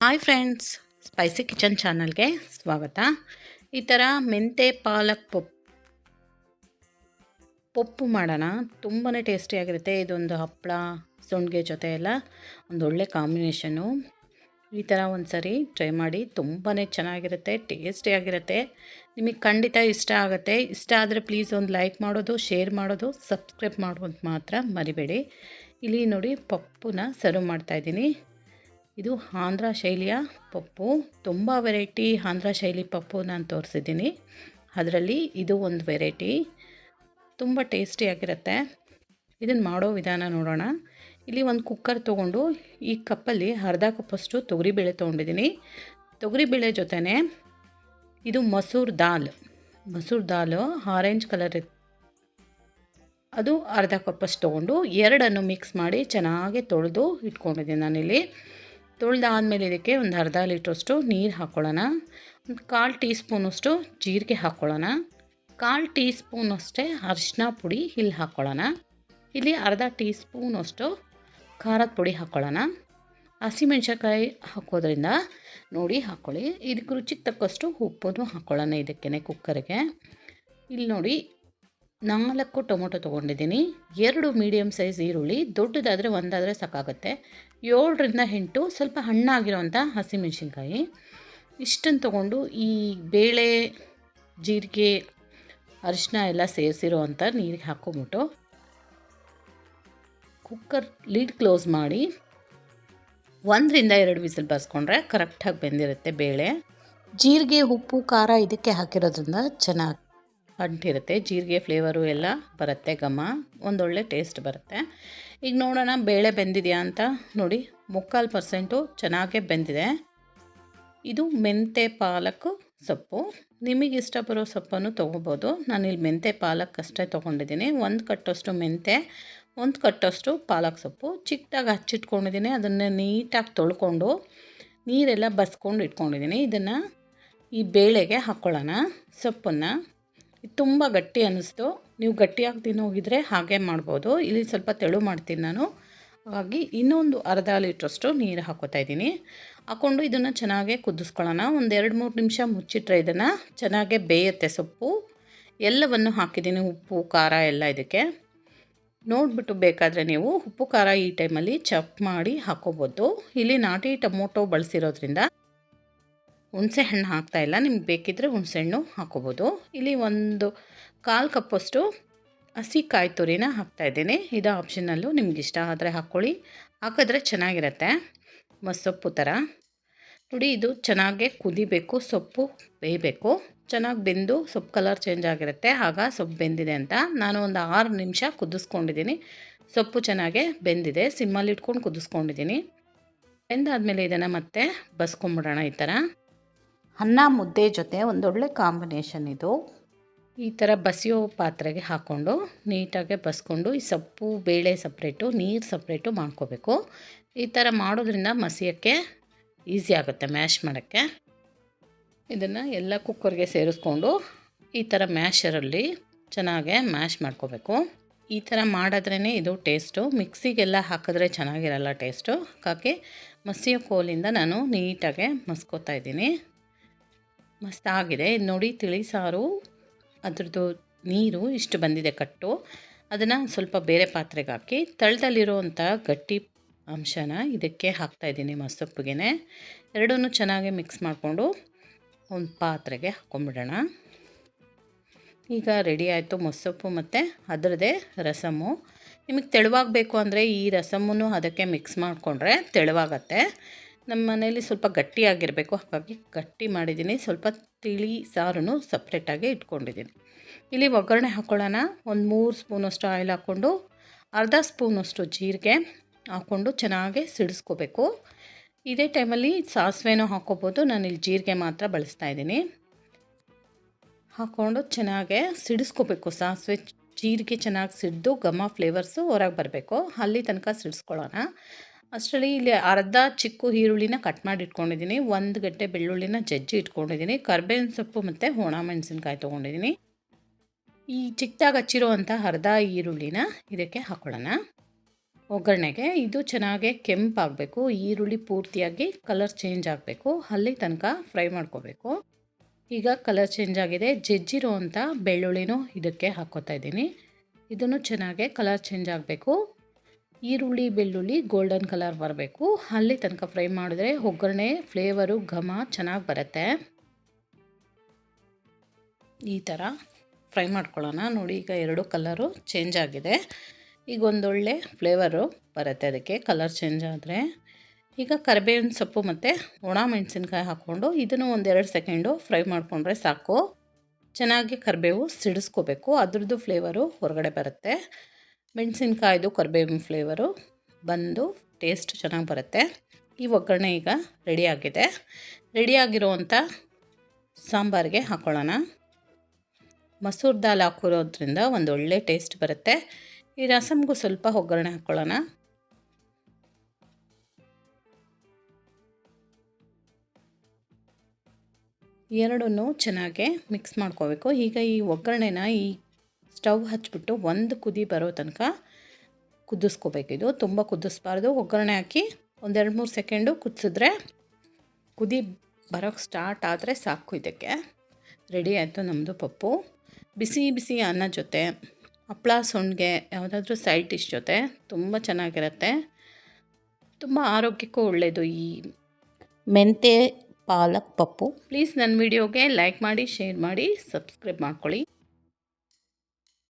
Hi friends, spicy kitchen ಚಾನಲ್ಗೆ ಸ್ವಾಗತ. ಈ ಥರ ಮೆಂತೆ ಪಾಲಕ್ ಪಪ್ಪು ಮಾಡೋಣ. ತುಂಬಾ ಟೇಸ್ಟಿಯಾಗಿರುತ್ತೆ. ಇದೊಂದು ಹಪ್ಪಳ ಸೊಂಡಿಗೆ ಜೊತೆ ಎಲ್ಲ ಒಂದೊಳ್ಳೆ ಕಾಂಬಿನೇಷನ್ನು. ಈ ಥರ ಒಂದು ಸರಿ ಟ್ರೈ ಮಾಡಿ, ತುಂಬಾ ಚೆನ್ನಾಗಿರುತ್ತೆ, ಟೇಸ್ಟಿಯಾಗಿರುತ್ತೆ. ನಿಮಗೆ ಖಂಡಿತ ಇಷ್ಟ ಆಗುತ್ತೆ. ಇಷ್ಟ ಆದರೆ ಪ್ಲೀಸ್ ಒಂದು ಲೈಕ್ ಮಾಡೋದು, ಶೇರ್ ಮಾಡೋದು, ಸಬ್ಸ್ಕ್ರೈಬ್ ಮಾಡೋದು ಮಾತ್ರ ಮರಿಬೇಡಿ. ಇಲ್ಲಿ ನೋಡಿ, ಪಪ್ಪುನ ಸರ್ವ್ ಮಾಡ್ತಾಯಿದ್ದೀನಿ. ಇದು ಆಂಧ್ರ ಶೈಲಿಯ ಪಪ್ಪು. ತುಂಬ ವೆರೈಟಿ ಆಂಧ್ರ ಶೈಲಿ ಪಪ್ಪು ನಾನು ತೋರಿಸಿದ್ದೀನಿ. ಅದರಲ್ಲಿ ಇದು ಒಂದು ವೆರೈಟಿ, ತುಂಬ ಟೇಸ್ಟಿಯಾಗಿರುತ್ತೆ. ಇದನ್ನು ಮಾಡೋ ವಿಧಾನ ನೋಡೋಣ. ಇಲ್ಲಿ ಒಂದು ಕುಕ್ಕರ್ ತೊಗೊಂಡು ಈ ಕಪ್ಪಲ್ಲಿ ಅರ್ಧ ಕಪ್ಪಷ್ಟು ತೊಗರಿಬೇಳೆ ತೊಗೊಂಡಿದ್ದೀನಿ. ತೊಗರಿಬೇಳೆ ಜೊತೆನೇ ಇದು ಮಸೂರ್ ದಾಲ್ ಆರೆಂಜ್ ಕಲರ್ ಅದು ಅರ್ಧ ಕಪ್ಪಷ್ಟು ತೊಗೊಂಡು ಎರಡನ್ನು ಮಿಕ್ಸ್ ಮಾಡಿ ಚೆನ್ನಾಗಿ ತೊಳೆದು ಇಟ್ಕೊಂಡಿದ್ದೀನಿ ನಾನಿಲ್ಲಿ. ತೊಳೆದಾದ್ಮೇಲೆ ಇದಕ್ಕೆ ಒಂದು ಅರ್ಧ ಲೀಟ್ರಷ್ಟು ನೀರು ಹಾಕ್ಕೊಳ್ಳೋಣ. ಒಂದು 1/4 ಟೀ ಸ್ಪೂನಷ್ಟು ಜೀರಿಗೆ ಹಾಕ್ಕೊಳ್ಳೋಣ. 1/4 ಟೀ ಸ್ಪೂನಷ್ಟೇ ಅರಿಶಿನ ಪುಡಿ ಇಲ್ಲಿ ಹಾಕ್ಕೊಳ್ಳೋಣ. ಇಲ್ಲಿ ಅರ್ಧ ಟೀ ಸ್ಪೂನಷ್ಟು ಖಾರದ ಪುಡಿ ಹಾಕ್ಕೊಳ್ಳೋಣ. ಹಸಿಮೆಣ್ಸಿನ್ಕಾಯಿ ಹಾಕೋದ್ರಿಂದ ನೋಡಿ ಹಾಕ್ಕೊಳ್ಳಿ. ಇದಕ್ಕೆ ರುಚಿಗೆ ತಕ್ಕಷ್ಟು ಉಪ್ಪನ್ನು ಹಾಕ್ಕೊಳ್ಳೋಣ ಇದಕ್ಕೆ ಕುಕ್ಕರ್ಗೆ. ಇಲ್ಲಿ ನೋಡಿ, 4 ಟೊಮೊಟೊ ತೊಗೊಂಡಿದ್ದೀನಿ. 2 ಮೀಡಿಯಮ್ ಸೈಜ್ ಈರುಳ್ಳಿ, ದೊಡ್ಡದಾದರೆ ಒಂದಾದರೆ ಸಾಕಾಗುತ್ತೆ. 7ರಿಂದ 8 ಸ್ವಲ್ಪ ಹಣ್ಣಾಗಿರೋವಂಥ ಹಸಿಮೆಣ್ಸಿನ್ಕಾಯಿ. ಇಷ್ಟನ್ನು ತೊಗೊಂಡು ಈ ಬೇಳೆ, ಜೀರಿಗೆ, ಅರಿಶಿನ ಎಲ್ಲ ಸೇರಿಸಿರೋವಂಥ ನೀರಿಗೆ ಹಾಕ್ಕೊಂಬಿಟ್ಟು ಕುಕ್ಕರ್ ಲೀಡ್ ಕ್ಲೋಸ್ ಮಾಡಿ 1ರಿಂದ 2 ವಿಸಿಲ್ ಬರ್ಸ್ಕೊಂಡ್ರೆ ಕರೆಕ್ಟಾಗಿ ಬೆಂದಿರುತ್ತೆ ಬೇಳೆ. ಜೀರಿಗೆ, ಉಪ್ಪು, ಖಾರ ಇದಕ್ಕೆ ಹಾಕಿರೋದ್ರಿಂದ ಚೆನ್ನಾಗಿ ಅಂಟಿರುತ್ತೆ. ಜೀರಿಗೆ ಫ್ಲೇವರು ಎಲ್ಲ ಬರುತ್ತೆ, ಘಮ, ಒಂದೊಳ್ಳೆ ಟೇಸ್ಟ್ ಬರುತ್ತೆ. ಈಗ ನೋಡೋಣ ಬೇಳೆ ಬೆಂದಿದೆಯಾ ಅಂತ. ನೋಡಿ, 3/4% ಚೆನ್ನಾಗೇ ಬೆಂದಿದೆ. ಇದು ಮೆಂತೆ ಪಾಲಕ್ ಸೊಪ್ಪು. ನಿಮಗೆ ಇಷ್ಟ ಬರೋ ಸೊಪ್ಪನ್ನು ತೊಗೋಬೋದು. ನಾನಿಲ್ಲಿ ಮೆಂತೆ ಪಾಲಕ್ ಅಷ್ಟೇ ತೊಗೊಂಡಿದ್ದೀನಿ. 1 ಕಟ್ಟಷ್ಟು ಮೆಂತೆ, 1 ಕಟ್ಟಷ್ಟು ಪಾಲಕ್ ಸೊಪ್ಪು ಚಿಕ್ಕದಾಗಿ ಹಚ್ಚಿಟ್ಕೊಂಡಿದ್ದೀನಿ. ಅದನ್ನು ನೀಟಾಗಿ ತೊಳ್ಕೊಂಡು ನೀರೆಲ್ಲ ಬಸ್ಕೊಂಡು ಇಟ್ಕೊಂಡಿದ್ದೀನಿ. ಇದನ್ನು ಈ ಬೇಳೆಗೆ ಹಾಕ್ಕೊಳ್ಳೋಣ. ಸೊಪ್ಪನ್ನು ತುಂಬ ಗಟ್ಟಿ ಅನ್ನಿಸ್ತು. ನೀವು ಗಟ್ಟಿಯಾಗಿ ತಿನ್ನೋಗಿದ್ರೆ ಹಾಗೆ ಮಾಡ್ಬೋದು. ಇಲ್ಲಿ ಸ್ವಲ್ಪ ತೆಳು ಮಾಡ್ತೀನಿ ನಾನು, ಹಾಗಾಗಿ ಇನ್ನೊಂದು ಅರ್ಧ ಲೀಟ್ರಷ್ಟು ನೀರು ಹಾಕ್ಕೋತಾ ಇದ್ದೀನಿ. ಹಾಕ್ಕೊಂಡು ಇದನ್ನು ಚೆನ್ನಾಗೆ ಕುದಿಸ್ಕೊಳ್ಳೋಣ. ಒಂದು 2-3 ನಿಮಿಷ ಮುಚ್ಚಿಟ್ರೆ ಇದನ್ನು ಚೆನ್ನಾಗೆ ಬೇಯುತ್ತೆ. ಸೊಪ್ಪು ಎಲ್ಲವನ್ನು ಹಾಕಿದ್ದೀನಿ, ಉಪ್ಪು, ಖಾರ ಎಲ್ಲ ಇದಕ್ಕೆ ನೋಡಿಬಿಟ್ಟು ಬೇಕಾದರೆ ನೀವು ಉಪ್ಪು ಖಾರ ಈ ಟೈಮಲ್ಲಿ ಚಪ್ ಮಾಡಿ ಹಾಕ್ಕೋಬೋದು. ಇಲ್ಲಿ ನಾಟಿ ಟೊಮೊಟೊ ಬಳಸಿರೋದ್ರಿಂದ ಹುಣಸೆ ಹಣ್ಣು ಹಾಕ್ತಾಯಿಲ್ಲ. ನಿಮ್ಗೆ ಬೇಕಿದ್ದರೆ ಹುಣಸೆಹಣ್ಣು ಹಾಕ್ಕೋಬೋದು. ಇಲ್ಲಿ ಒಂದು 1/4 ಕಪ್ಪಷ್ಟು ಹಸಿ ಕಾಯಿ ತುರಿನ ಹಾಕ್ತಾಯಿದ್ದೀನಿ. ಇದು ಆಪ್ಷನಲ್ಲು, ನಿಮ್ಗೆ ಇಷ್ಟ ಆದರೆ ಹಾಕ್ಕೊಳ್ಳಿ, ಹಾಕಿದ್ರೆ ಚೆನ್ನಾಗಿರುತ್ತೆ. ಮಸ್ಸೊಪ್ಪು ಥರ ನೋಡಿ. ಇದು ಚೆನ್ನಾಗೆ ಕುದಿಬೇಕು, ಸೊಪ್ಪು ಬೇಯಬೇಕು. ಚೆನ್ನಾಗಿ ಬೆಂದು ಸೊಪ್ಪು ಕಲರ್ ಚೇಂಜ್ ಆಗಿರುತ್ತೆ, ಆಗ ಸೊಪ್ಪು ಬೆಂದಿದೆ ಅಂತ. ನಾನು ಒಂದು 6 ನಿಮಿಷ ಕುದಿಸ್ಕೊಂಡಿದ್ದೀನಿ. ಸೊಪ್ಪು ಚೆನ್ನಾಗೆ ಬೆಂದಿದೆ. ಸಿಮ್ಮಲ್ಲಿ ಇಟ್ಕೊಂಡು ಕುದಿಸ್ಕೊಂಡಿದ್ದೀನಿ. ಬೆಂದಾದಮೇಲೆ ಇದನ್ನು ಮತ್ತೆ ಬಸ್ಕೊಂಬಿಡೋಣ. ಈ ಥರ ಅನ್ನ ಮುದ್ದೆ ಜೊತೆ ಒಂದೊಳ್ಳೆ ಕಾಂಬಿನೇಷನ್ ಇದು. ಈ ಥರ ಬಸಿಯೋ ಪಾತ್ರೆಗೆ ಹಾಕ್ಕೊಂಡು ನೀಟಾಗೆ ಬಸ್ಕೊಂಡು ಈ ಸೊಪ್ಪು ಬೇಳೆ ಸಪ್ರೇಟು, ನೀರು ಸಪ್ರೇಟು ಮಾಡ್ಕೋಬೇಕು. ಈ ಥರ ಮಾಡೋದ್ರಿಂದ ಮಸಿಯೋಕ್ಕೆ ಈಸಿ ಆಗುತ್ತೆ, ಮ್ಯಾಶ್ ಮಾಡೋಕ್ಕೆ. ಇದನ್ನು ಎಲ್ಲ ಕುಕ್ಕರ್ಗೆ ಸೇರಿಸ್ಕೊಂಡು ಈ ಥರ ಮ್ಯಾಶರಲ್ಲಿ ಚೆನ್ನಾಗೆ ಮ್ಯಾಶ್ ಮಾಡ್ಕೋಬೇಕು. ಈ ಥರ ಮಾಡಿದ್ರೇ ಇದು ಟೇಸ್ಟು. ಮಿಕ್ಸಿಗೆಲ್ಲ ಹಾಕಿದ್ರೆ ಚೆನ್ನಾಗಿರಲ್ಲ ಟೇಸ್ಟು. ಹಾಗಾಗಿ ಮಸಿಯೋ ಕೋಲಿಂದ ನಾನು ನೀಟಾಗೆ ಮಸ್ಕೋತಾ ಇದ್ದೀನಿ. ಮಸ್ತಾಗಿದೆ. ಇದು ನೋಡಿ, ತಿಳಿ ಸಾರು ಅದ್ರದ್ದು ನೀರು ಇಷ್ಟು ಬಂದಿದೆ ಕಟ್ಟು. ಅದನ್ನು ಸ್ವಲ್ಪ ಬೇರೆ ಪಾತ್ರೆಗೆ ಹಾಕಿ ತಳದಲ್ಲಿರೋವಂಥ ಗಟ್ಟಿ ಅಂಶನ ಇದಕ್ಕೆ ಹಾಕ್ತಾಯಿದ್ದೀನಿ. ಮಸೊಪ್ಪಿಗೆ ಎರಡನ್ನೂ ಚೆನ್ನಾಗಿ ಮಿಕ್ಸ್ ಮಾಡಿಕೊಂಡು ಒಂದು ಪಾತ್ರೆಗೆ ಹಾಕ್ಕೊಂಬಿಡೋಣ. ಈಗ ರೆಡಿ ಆಯಿತು ಮೊಸೊಪ್ಪು ಮತ್ತು ಅದರದ್ದೇ ರಸಮ್ಮು. ನಿಮಗೆ ತೆಳುವಾಗಬೇಕು ಅಂದರೆ ಈ ರಸಮ್ಮನ್ನು ಅದಕ್ಕೆ ಮಿಕ್ಸ್ ಮಾಡಿಕೊಂಡ್ರೆ ತೆಳುವಾಗತ್ತೆ. ನಮ್ಮ ಮನೇಲಿ ಸ್ವಲ್ಪ ಗಟ್ಟಿಯಾಗಿರಬೇಕು, ಹಾಗಾಗಿ ಗಟ್ಟಿ ಮಾಡಿದ್ದೀನಿ. ಸ್ವಲ್ಪ ತಿಳಿ ಸಾರನ್ನು ಸಪ್ರೇಟಾಗಿ ಇಟ್ಕೊಂಡಿದ್ದೀನಿ. ಇಲ್ಲಿ ಒಗ್ಗರಣೆ ಹಾಕ್ಕೊಳ್ಳೋಣ. ಒಂದು 3 ಸ್ಪೂನಷ್ಟು ಆಯಿಲ್ ಹಾಕ್ಕೊಂಡು ಅರ್ಧ ಸ್ಪೂನಷ್ಟು ಜೀರಿಗೆ ಹಾಕ್ಕೊಂಡು ಚೆನ್ನಾಗಿ ಸಿಡಿಸ್ಕೋಬೇಕು. ಇದೇ ಟೈಮಲ್ಲಿ ಸಾಸಿವೆನೂ ಹಾಕ್ಕೋಬೋದು. ನಾನಿಲ್ಲಿ ಜೀರಿಗೆ ಮಾತ್ರ ಬಳಸ್ತಾ ಇದ್ದೀನಿ. ಹಾಕ್ಕೊಂಡು ಚೆನ್ನಾಗೆ ಸಿಡಿಸ್ಕೋಬೇಕು. ಸಾಸಿವೆ ಜೀರಿಗೆ ಚೆನ್ನಾಗಿ ಸಿಡಿದು ಘಮ ಫ್ಲೇವರ್ಸು ಹೊರಗೆ ಬರಬೇಕು, ಅಲ್ಲಿ ತನಕ ಸಿಡಿಸ್ಕೊಳ್ಳೋಣ. ಅಷ್ಟರಲ್ಲಿ ಇಲ್ಲಿ ಅರ್ಧ ಚಿಕ್ಕ ಈರುಳ್ಳಿನ ಕಟ್ ಮಾಡಿ ಇಟ್ಕೊಂಡಿದ್ದೀನಿ. 1 ಗಡ್ಡೆ ಬೆಳ್ಳುಳ್ಳಿನ ಜಜ್ಜಿ ಇಟ್ಕೊಂಡಿದ್ದೀನಿ. ಕರ್ಬೇವಿನ ಸೊಪ್ಪು ಮತ್ತು ಒಣ ಮೆಣಸಿನ್ಕಾಯಿ ತೊಗೊಂಡಿದ್ದೀನಿ. ಈ ಚಿಕ್ಕದಾಗಿ ಹಚ್ಚಿರೋವಂಥ ಅರ್ಧ ಈರುಳ್ಳಿನ ಇದಕ್ಕೆ ಹಾಕ್ಕೊಳ್ಳೋಣ. ಒಗ್ಗರಣೆಗೆ ಇದು ಚೆನ್ನಾಗಿ ಕೆಂಪಾಗಬೇಕು, ಈರುಳ್ಳಿ ಪೂರ್ತಿಯಾಗಿ ಕಲರ್ ಚೇಂಜ್ ಆಗಬೇಕು, ಅಲ್ಲಿ ತನಕ ಫ್ರೈ ಮಾಡ್ಕೋಬೇಕು. ಈಗ ಕಲರ್ ಚೇಂಜ್ ಆಗಿದೆ. ಜಜ್ಜಿರೋ ಅಂಥ ಬೆಳ್ಳುಳ್ಳಿನೂ ಇದಕ್ಕೆ ಹಾಕ್ಕೋತಾ ಇದ್ದೀನಿ. ಇದನ್ನು ಚೆನ್ನಾಗಿ ಕಲರ್ ಚೇಂಜ್ ಆಗಬೇಕು. ಈರುಳ್ಳಿ ಬೆಳ್ಳುಳ್ಳಿ ಗೋಲ್ಡನ್ ಕಲರ್ ಬರಬೇಕು, ಅಲ್ಲಿ ತನಕ ಫ್ರೈ ಮಾಡಿದ್ರೆ ಒಗ್ಗರಣೆ ಫ್ಲೇವರು ಘಮ ಚೆನ್ನಾಗಿ ಬರುತ್ತೆ. ಈ ಥರ ಫ್ರೈ ಮಾಡ್ಕೊಳ್ಳೋಣ. ನೋಡಿ ಈಗ ಎರಡು ಕಲರು ಚೇಂಜ್ ಆಗಿದೆ. ಈಗ ಒಂದೊಳ್ಳೆ ಫ್ಲೇವರು ಬರುತ್ತೆ ಅದಕ್ಕೆ ಕಲರ್ ಚೇಂಜ್ ಆದರೆ. ಈಗ ಕರಿಬೇವಿನ ಸೊಪ್ಪು ಮತ್ತು ಒಣ ಮೆಣಸಿನ್ಕಾಯಿ ಹಾಕ್ಕೊಂಡು ಇದನ್ನು ಒಂದೆರಡು ಸೆಕೆಂಡು ಫ್ರೈ ಮಾಡಿಕೊಂಡ್ರೆ ಸಾಕು. ಚೆನ್ನಾಗಿ ಕರಿಬೇವು ಸಿಡಿಸ್ಕೋಬೇಕು, ಅದ್ರದ್ದು ಫ್ಲೇವರು ಹೊರಗಡೆ ಬರುತ್ತೆ. ಮೆಣಸಿನ್ಕಾಯ್ದು ಕರಿಬೇವಿನ ಫ್ಲೇವರು ಬಂದು ಟೇಸ್ಟ್ ಚೆನ್ನಾಗಿ ಬರುತ್ತೆ. ಈ ಒಗ್ಗರಣೆ ಈಗ ರೆಡಿಯಾಗಿದೆ. ರೆಡಿಯಾಗಿರೋವಂಥ ಸಾಂಬಾರಿಗೆ ಹಾಕ್ಕೊಳ್ಳೋಣ. ಮಸೂರ್ ದಾಲ್ ಹಾಕಿರೋದ್ರಿಂದ ಒಂದು ಒಳ್ಳೆ ಟೇಸ್ಟ್ ಬರುತ್ತೆ. ಈ ರಸಮ್ಗೂ ಸ್ವಲ್ಪ ಒಗ್ಗರಣೆ ಹಾಕ್ಕೊಳ್ಳೋಣ. ಎರಡನ್ನೂ ಚೆನ್ನಾಗಿ ಮಿಕ್ಸ್ ಮಾಡ್ಕೋಬೇಕು. ಈಗ ಈ ಒಗ್ಗರಣೆನ ಈ ಸ್ಟವ್ ಹಚ್ಬಿಟ್ಟು ಒಂದು ಕುದಿ ಬರೋ ತನಕ ಕುದಿಸ್ಕೋಬೇಕು. ಇದು ತುಂಬ ಕುದಿಸ್ಬಾರ್ದು. ಒಗ್ಗರಣೆ ಹಾಕಿ ಒಂದೆರಡು ಮೂರು ಸೆಕೆಂಡು ಕುದಿಸಿದ್ರೆ ಕುದಿ ಬರೋಕ್ಕೆ ಸ್ಟಾರ್ಟ್ ಆದರೆ ಸಾಕು. ಇದಕ್ಕೆ ರೆಡಿ ಆಯಿತು ನಮ್ಮದು ಪಪ್ಪು. ಬಿಸಿ ಬಿಸಿ ಅನ್ನ ಜೊತೆ ಹಪ್ಪಳ ಸಂಡಿಗೆ ಯಾವುದಾದ್ರೂ ಸೈಡ್ ಡಿಶ್ ಜೊತೆ ತುಂಬ ಚೆನ್ನಾಗಿರುತ್ತೆ. ತುಂಬ ಆರೋಗ್ಯಕ್ಕೂ ಒಳ್ಳೆಯದು ಈ ಮೆಂತ್ಯ ಪಾಲಕ್ ಪಪ್ಪು. ಪ್ಲೀಸ್ ನನ್ನ ವಿಡಿಯೋಗೆ ಲೈಕ್ ಮಾಡಿ, ಶೇರ್ ಮಾಡಿ, ಸಬ್ಸ್ಕ್ರೈಬ್ ಮಾಡ್ಕೊಳ್ಳಿ.